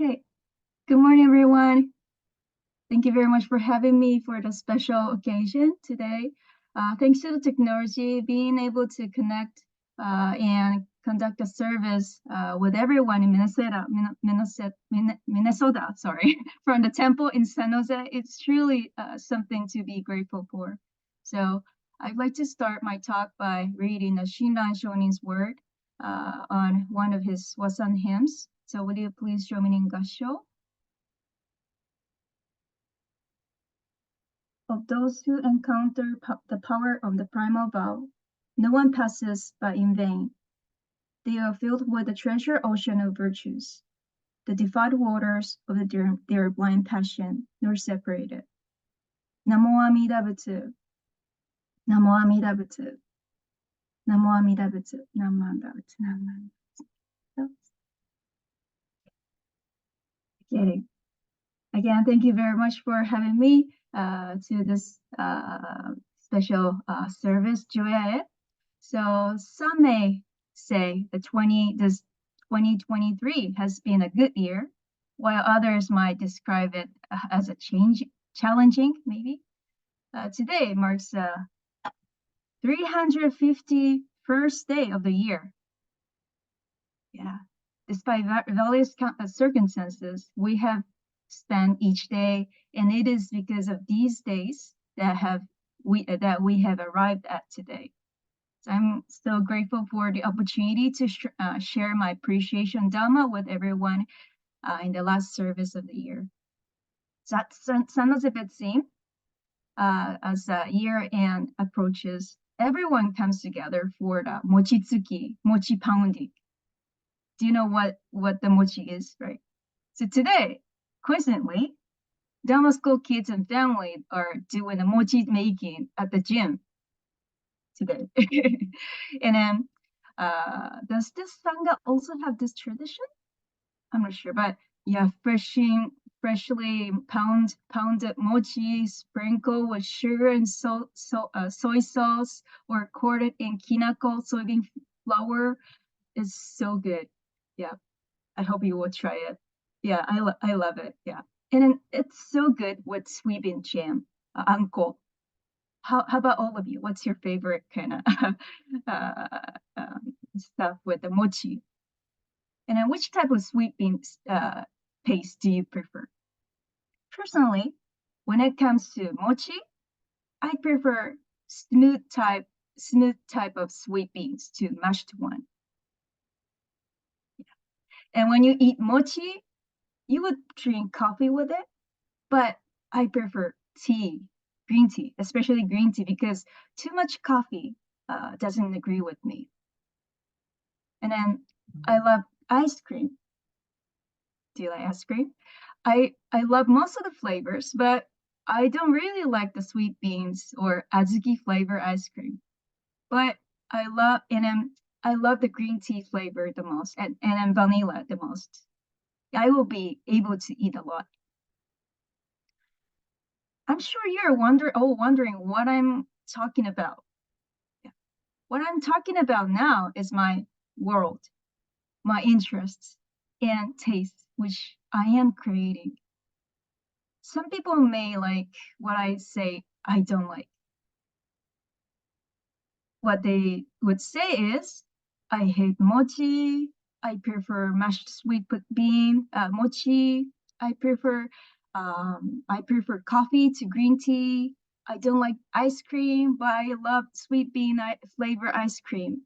Okay. Good morning, everyone. Thank you very much for having me for the special occasion today. Thanks to the technology, being able to connect and conduct a service with everyone in Minnesota, sorry, from the temple in San Jose, it's truly something to be grateful for. So I'd like to start my talk by reading a Shinran Shonin's word on one of his Wasan hymns. So would you please join me in Gasho? Of those who encounter the power of the primal vow, no one passes by in vain. They are filled with the treasure ocean of virtues, the defiled waters of their blind passion, nor separated. Namo Amida Butsu, Namo Amida Butsu, Namo Amida Butsu, Namo Amida Butsu, Namo Amida Butsu. Okay. Again, thank you very much for having me to this special service, Joya. So some may say this 2023 has been a good year, while others might describe it as a challenging, maybe. Today marks the 351st day of the year. Yeah, despite various circumstances, we have spent each day, and it is because of these days that we have arrived at today. So I'm so grateful for the opportunity to share my appreciation Dhamma with everyone in the last service of the year. So sounds a bit same as the year end approaches. Everyone comes together for the mochitsuki, mochi pounding. Do you know what the mochi is, right? So today, coincidentally, Dhamma school kids and family are doing the mochi making at the gym today. And then does this sangha also have this tradition? I'm not sure, but yeah, freshly pounded mochi sprinkled with sugar and soy sauce or coated in kinako soybean flour is so good. Yeah, I hope you will try it. Yeah, I love it. Yeah, and then it's so good with sweet bean jam, anko. How about all of you? What's your favorite kind of stuff with the mochi? And then which type of sweet bean paste do you prefer? Personally, when it comes to mochi, I prefer smooth type of sweet beans to mashed one. And when you eat mochi, you would drink coffee with it, but I prefer tea, green tea, especially green tea, because too much coffee doesn't agree with me. And then I love ice cream. Do you like ice cream? I love most of the flavors, but I don't really like the sweet beans or azuki flavor ice cream. But I love the green tea flavor the most, and then vanilla the most. I will be able to eat a lot. I'm sure you're wondering what I'm talking about. Yeah. What I'm talking about now is my world, my interests and tastes, which I am creating. Some people may like what I say I don't like. What they would say is, I hate mochi, I prefer mashed sweet bean, mochi, I prefer coffee to green tea. I don't like ice cream, but I love sweet bean flavor ice cream.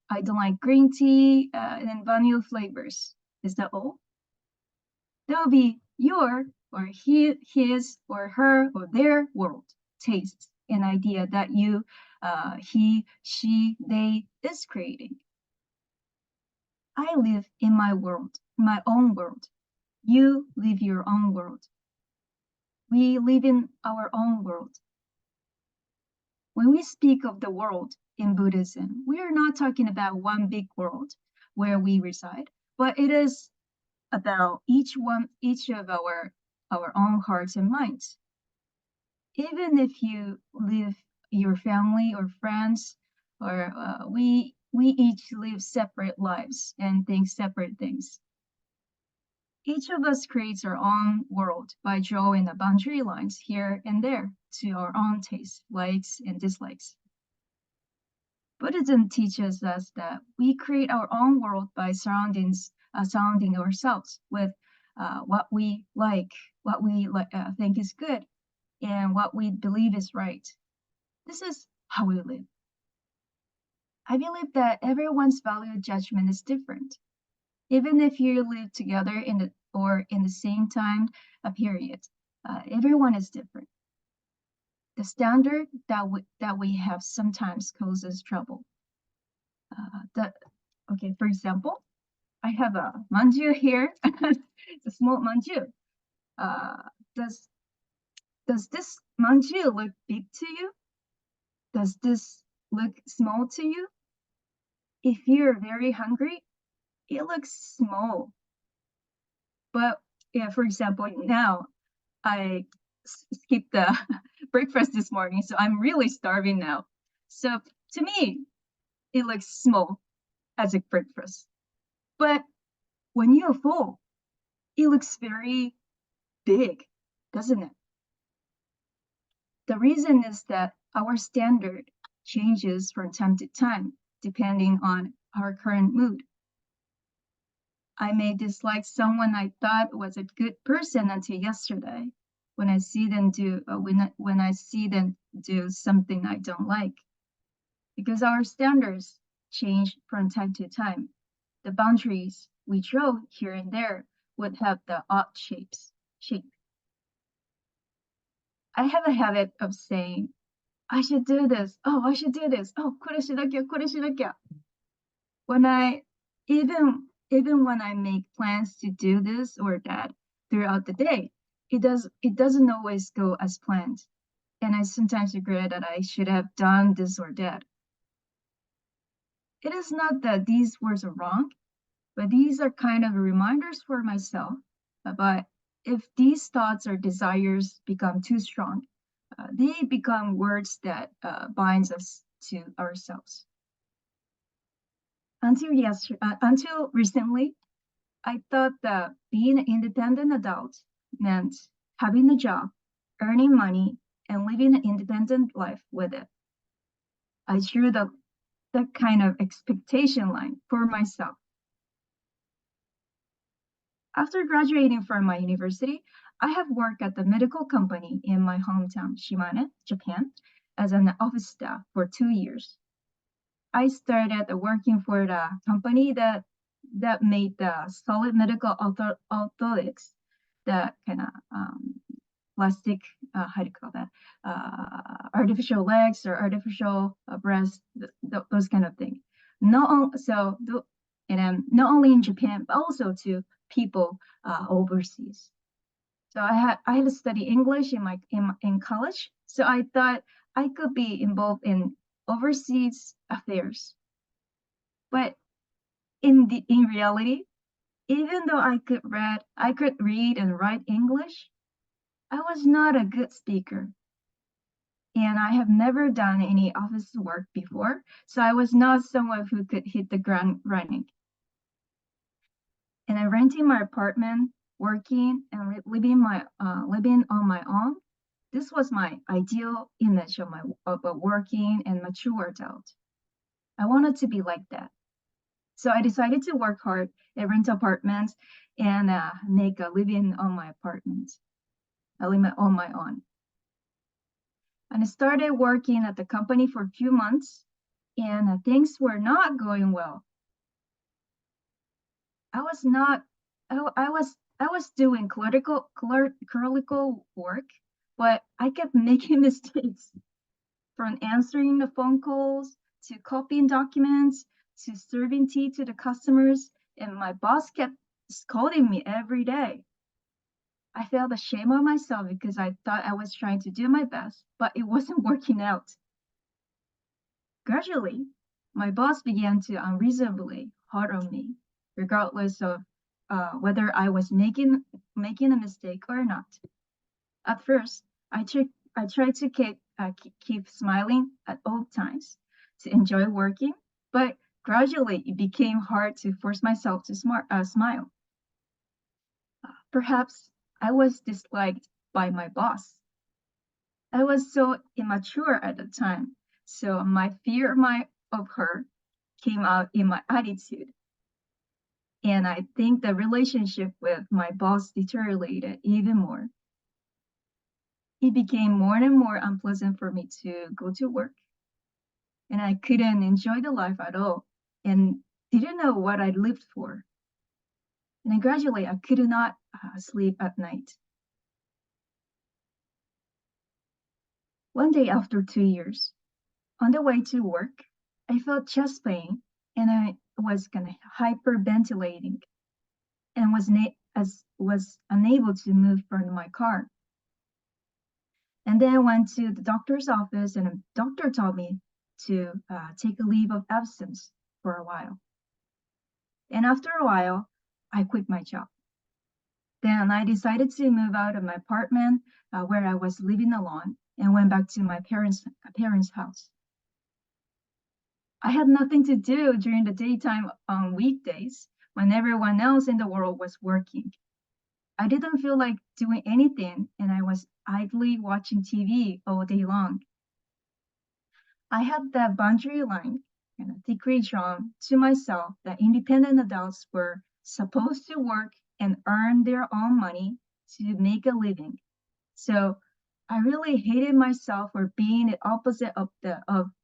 I don't like green tea and vanilla flavors. Is that all? That will be your or his or her or their world, tastes, and idea that you, he, she, they is creating. I live in my world, my own world. You live your own world. We live in our own world. When we speak of the world in Buddhism, we are not talking about one big world where we reside, but it is about each of our own hearts and minds. Even if you live your family or friends, or we each live separate lives and think separate things. Each of us creates our own world by drawing the boundary lines here and there to our own taste, likes and dislikes. Buddhism teaches us that we create our own world by surrounding ourselves with what we like, what we think is good, and what we believe is right. This is how we live. I believe that everyone's value judgment is different. Even if you live together in the same time period, everyone is different. The standard that we have sometimes causes trouble. Okay, for example, I have a manju here. It's a small manju. Uh, does this manju look big to you? Does this look small to you? If you're very hungry, it looks small. But yeah, for example, now I skipped the breakfast this morning, so I'm really starving now. So to me, it looks small as a breakfast. But when you're full, it looks very big, doesn't it? The reason is that our standard changes from time to time, depending on our current mood. I may dislike someone I thought was a good person until yesterday, when I see them do something I don't like. Because our standards change from time to time. The boundaries we draw here and there would have the odd shape. I have a habit of saying, I should do this. Oh, I should do this. Oh, これしなきゃ、これしなきゃ. When I even when I make plans to do this or that throughout the day, it doesn't always go as planned. And I sometimes regret that I should have done this or that. It is not that these words are wrong, but these are kind of reminders for myself. But if these thoughts or desires become too strong, they become words that binds us to ourselves. Until recently, I thought that being an independent adult meant having a job, earning money, and living an independent life with it. I drew that kind of expectation line for myself. After graduating from my university, I have worked at the medical company in my hometown, Shimane, Japan, as an office staff for 2 years. I started working for the company that made the solid medical orthotics, the kind of plastic, how do you call that, artificial legs or artificial breasts, those kind of things. Not only in Japan, but also to people overseas. So I had to study English in college. So I thought I could be involved in overseas affairs. But in reality, even though I could read and write English, I was not a good speaker. And I have never done any office work before, so I was not someone who could hit the ground running. And I renting my apartment, working and living on my own. This was my ideal image of a working and mature adult. I wanted to be like that. So I decided to work hard and rent apartments and make a living on my apartment. I live on my own. And I started working at the company for a few months, and things were not going well. I was doing clerical work, but I kept making mistakes, from answering the phone calls to copying documents to serving tea to the customers, and my boss kept scolding me every day. I felt ashamed of myself because I thought I was trying to do my best, but it wasn't working out. Gradually, my boss began to unreasonably hard on me, regardless of whether I was making a mistake or not. At first, I tried to keep smiling at all times, to enjoy working, but gradually it became hard to force myself to smile. Perhaps I was disliked by my boss. I was so immature at the time, so my fear of her came out in my attitude. And I think the relationship with my boss deteriorated even more. It became more and more unpleasant for me to go to work, and I couldn't enjoy the life at all and didn't know what I lived for. And gradually, I could not sleep at night. One day after 2 years, on the way to work, I felt chest pain and I was kind of hyperventilating and was unable to move from my car. And then I went to the doctor's office, and the doctor told me to take a leave of absence for a while. And after a while, I quit my job. Then I decided to move out of my apartment where I was living alone and went back to my parents' house. I had nothing to do during the daytime on weekdays when everyone else in the world was working. I didn't feel like doing anything, and I was idly watching TV all day long. I had that boundary line and a decree drawn to myself that independent adults were supposed to work and earn their own money to make a living. So I really hated myself for being the opposite of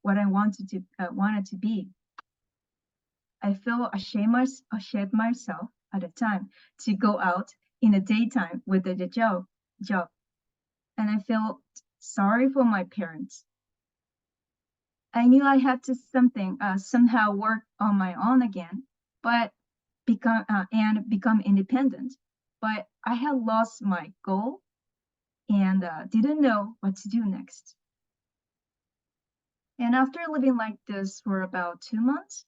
what I wanted to be. I felt ashamed myself at the time to go out in the daytime with the job, and I felt sorry for my parents. I knew I had to somehow work on my own again, but become independent. But I had lost my goal and didn't know what to do next. And after living like this for about 2 months,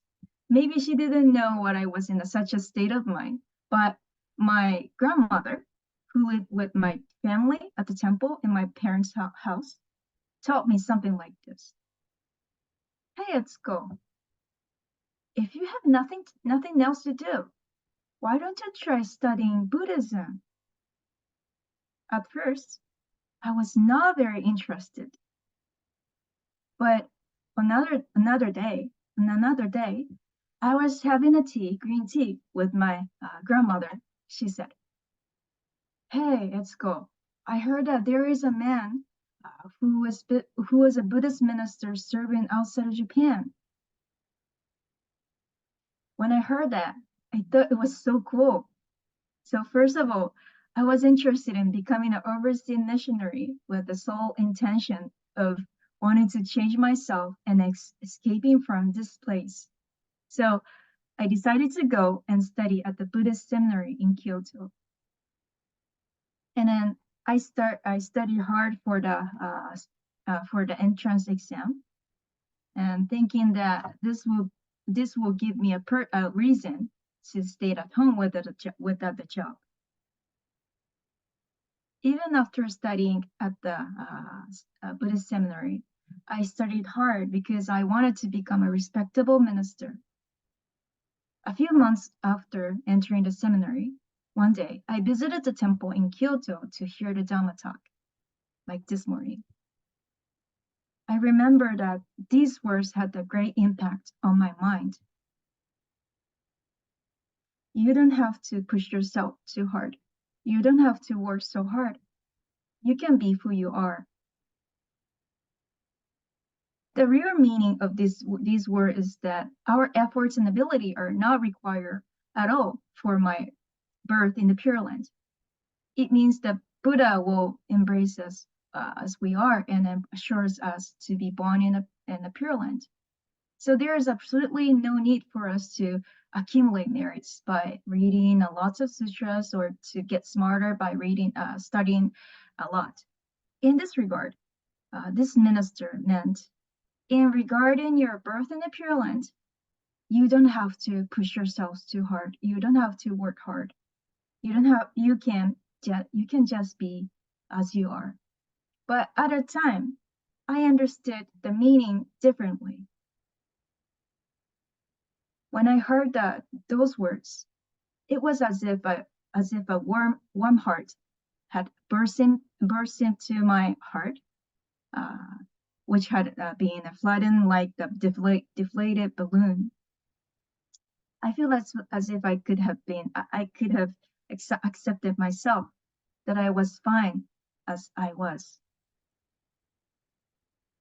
maybe she didn't know what I was in such a state of mind, but my grandmother, who lived with my family at the temple in my parents' house, taught me something like this. Hey, Etsuko, if you have nothing else to do, why don't you try studying Buddhism? At first, I was not very interested, but another day, I was having green tea with my grandmother. She said, "Hey, Etsuko, I heard that there is a man who was a Buddhist minister serving outside of Japan." When I heard that, I thought it was so cool. So first of all, I was interested in becoming an overseas missionary with the sole intention of wanting to change myself and escaping from this place. So I decided to go and study at the Buddhist seminary in Kyoto. And then I studied hard for the entrance exam, and thinking that this will give me a reason to stay at home without the job. Even after studying at the Buddhist seminary, I studied hard because I wanted to become a respectable minister. A few months after entering the seminary, one day I visited the temple in Kyoto to hear the Dhamma talk, like this morning. I remember that these words had a great impact on my mind. You don't have to push yourself too hard. You don't have to work so hard. You can be who you are. The real meaning of these words is that our efforts and ability are not required at all for my birth in the Pure Land. It means that Buddha will embrace us as we are and assures us to be born in a Pure Land. So there is absolutely no need for us to accumulate merits by reading lots of sutras or to get smarter by studying a lot. In this regard, this minister meant, in regarding your birth in the Pure Land, you don't have to push yourselves too hard. You don't have to work hard. You can just be as you are. But at a time, I understood the meaning differently. When I heard those words, it was as if as if a warm heart had burst into my heart, which had been flattened like the deflated balloon. I feel as if I could have accepted myself, that I was fine as I was.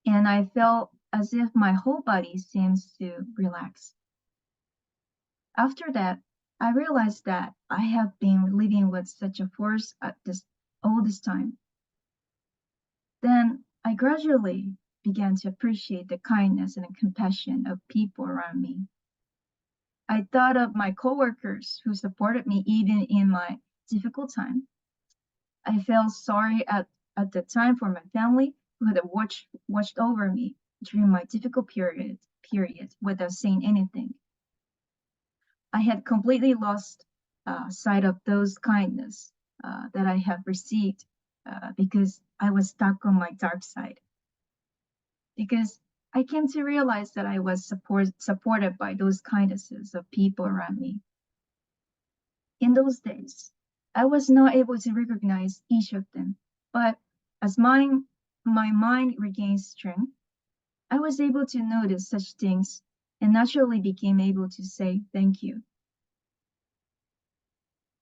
And I felt as if my whole body seems to relax. After that, I realized that I have been living with such a force all this time. Then I gradually began to appreciate the kindness and compassion of people around me. I thought of my coworkers who supported me even in my difficult time. I felt sorry at the time for my family who had watched over me during my difficult period without saying anything. I had completely lost sight of those kindness that I have received because I was stuck on my dark side. Because I came to realize that I was supported by those kindnesses of people around me. In those days, I was not able to recognize each of them, but as my mind regained strength, I was able to notice such things and naturally became able to say thank you.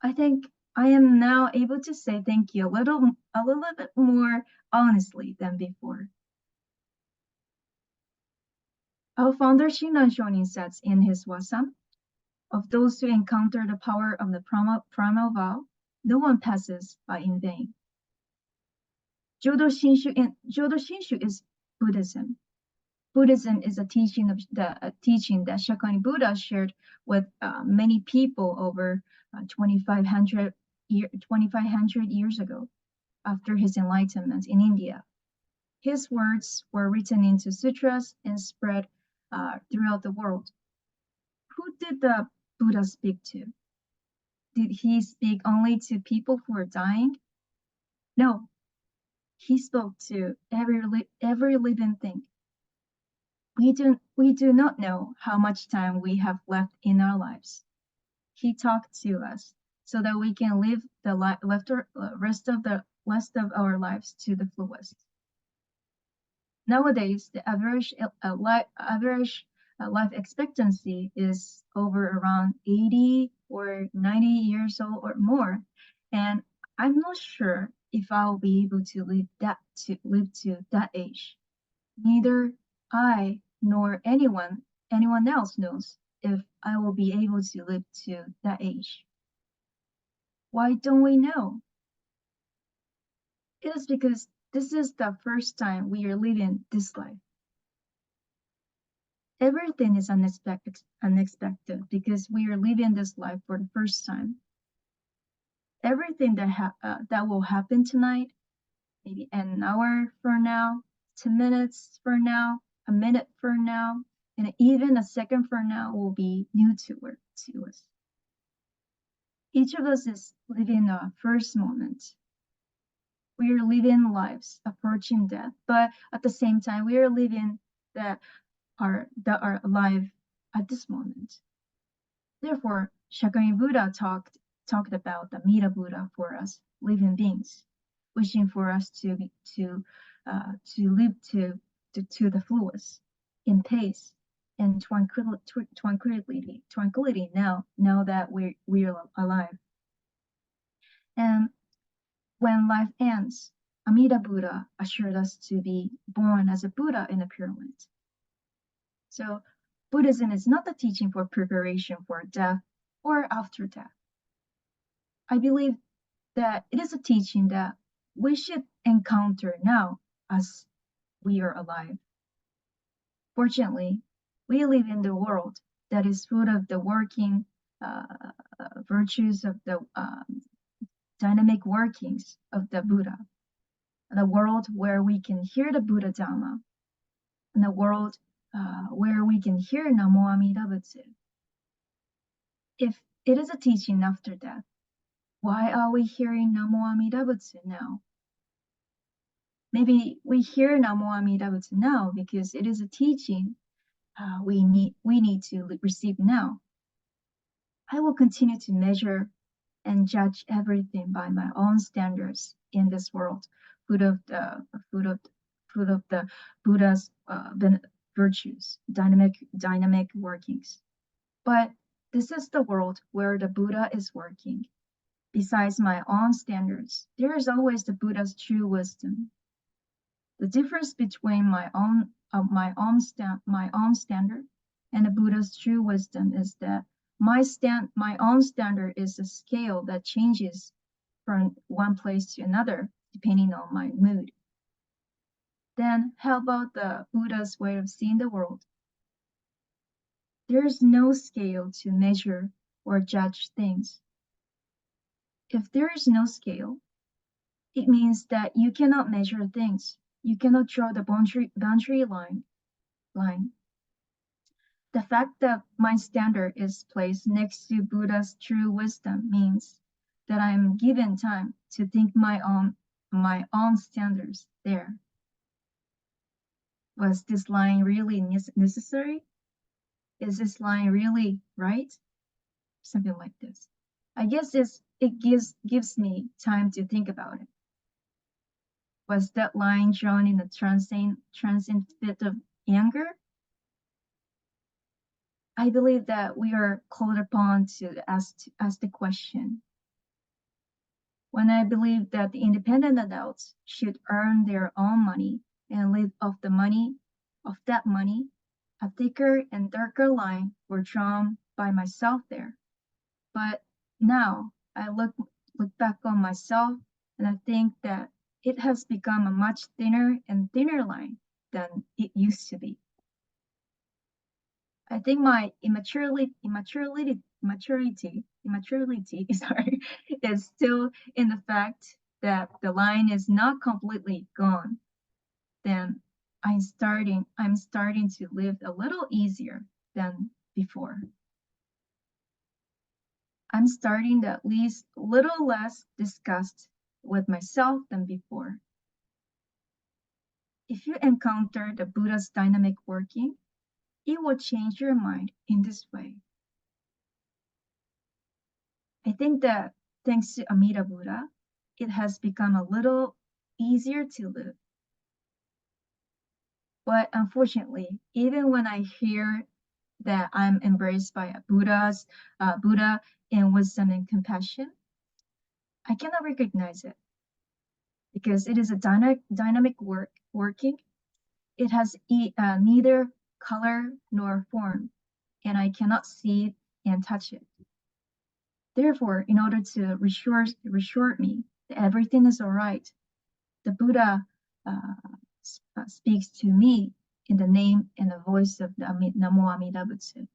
I think I am now able to say thank you a little bit more honestly than before. Our founder Shinran Shonin says in his Wasam, of those who encounter the power of the primal vow, no one passes by in vain. Jodo Shinshu is Buddhism. Buddhism is a teaching that Shakyamuni Buddha shared with many people over 2,500 years ago, after his enlightenment in India. His words were written into sutras and spread throughout the world. Who did the Buddha speak to? Did he speak only to people who were dying? No, he spoke to every living thing. We do not know how much time we have left in our lives. He talked to us so that we can live the rest of our lives to the fullest. Nowadays, the average life expectancy is over around 80 or 90 years old or more, and I'm not sure if I'll be able to live to that age. Neither I nor anyone else knows if I will be able to live to that age. Why don't we know? It is because this is the first time we are living this life. Everything is unexpected because we are living this life for the first time. Everything that will happen tonight, maybe an hour from now, 10 minutes from now, a minute from now, and even a second from now will be new to us. Each of us is living a first moment. We are living lives approaching death, but at the same time, we are living that are alive at this moment. Therefore, Shakyamuni Buddha talked about the Metta Buddha for us living beings, wishing for us to live to the fullest, in peace and tranquility now that we are alive. And when life ends, Amida Buddha assured us to be born as a Buddha in a pyramid. So Buddhism is not the teaching for preparation for death or after death. I believe that it is a teaching that we should encounter now as we are alive. Fortunately, we live in the world that is full of the working virtues of the dynamic workings of the Buddha, the world where we can hear the Buddha Dhamma, and the world where we can hear Namo Amida Butsu. If it is a teaching after death, why are we hearing Namo Amida Butsu now? Maybe we hear Namo Amida Butsu now because it is a teaching we need to receive now. I will continue to measure and judge everything by my own standards in this world, full of the Buddha's virtues, dynamic workings. But this is the world where the Buddha is working. Besides my own standards, there is always the Buddha's true wisdom. The difference between my own standard and the Buddha's true wisdom is that my own standard is a scale that changes from one place to another depending on my mood. Then how about the Buddha's way of seeing the world? There is no scale to measure or judge things. If there is no scale, it means that you cannot measure things. You cannot draw the boundary line. The fact that my standard is placed next to Buddha's true wisdom means that I am given time to think my own standards there. Was this line really necessary? Is this line really right? Something like this. I guess it gives me time to think about it. Was that line drawn in a transient fit of anger? I believe that we are called upon to ask the question. When I believe that the independent adults should earn their own money and live off that money, a thicker and darker line were drawn by myself there. But now I look back on myself and I think that it has become a much thinner and thinner line than it used to be. I think my immaturity sorry, is still in the fact that the line is not completely gone. Then I'm starting to live a little easier than before. I'm starting to at least a little less disgust with myself than before. If you encounter the Buddha's dynamic working, it will change your mind in this way. I think that thanks to Amida Buddha, it has become a little easier to live. But unfortunately, even when I hear that I'm embraced by a Buddha in wisdom and compassion, I cannot recognize it because it is a dynamic working. It has neither color nor form, and I cannot see it and touch it. Therefore, in order to reassure me that everything is all right, the Buddha speaks to me in the name and the voice of the Namo Amida Butsu.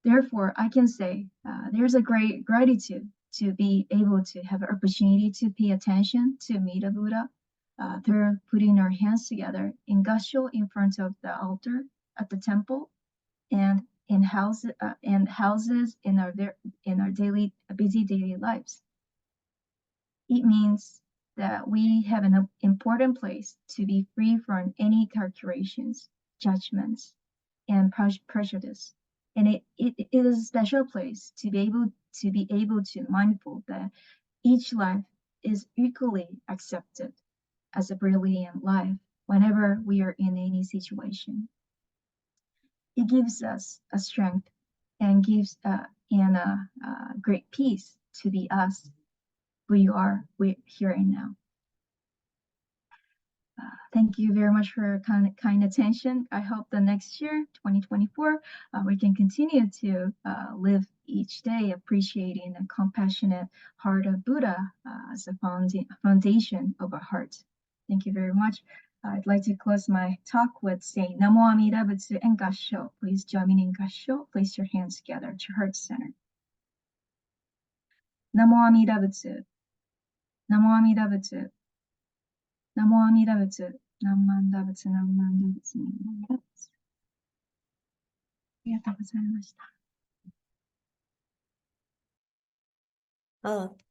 Therefore, I can say there's a great gratitude to be able to have an opportunity to pay attention to Amida Buddha through putting our hands together in Gasho in front of the altar at the temple and in houses in our busy daily lives. It means that we have an important place to be free from any calculations, judgments, and prejudice. And it is a special place to be able to mindful that each life is equally accepted as a brilliant life whenever we are in any situation. It gives us a strength and gives a great peace to be us, who you are here and now. Thank you very much for your kind attention. I hope the next year, 2024, we can continue to live each day appreciating the compassionate heart of Buddha as a foundation of our heart. Thank you very much. I'd like to close my talk with saying Namo Amida Butsu and Gasho. Please join me in Gasho. Place your hands together at your heart center. Namo Amida Butsu. Namo Amida Butsu. Namo Amida Butsu. Namanda Butsu. Namanda Butsu. Namanda Butsu. ありがとうございました。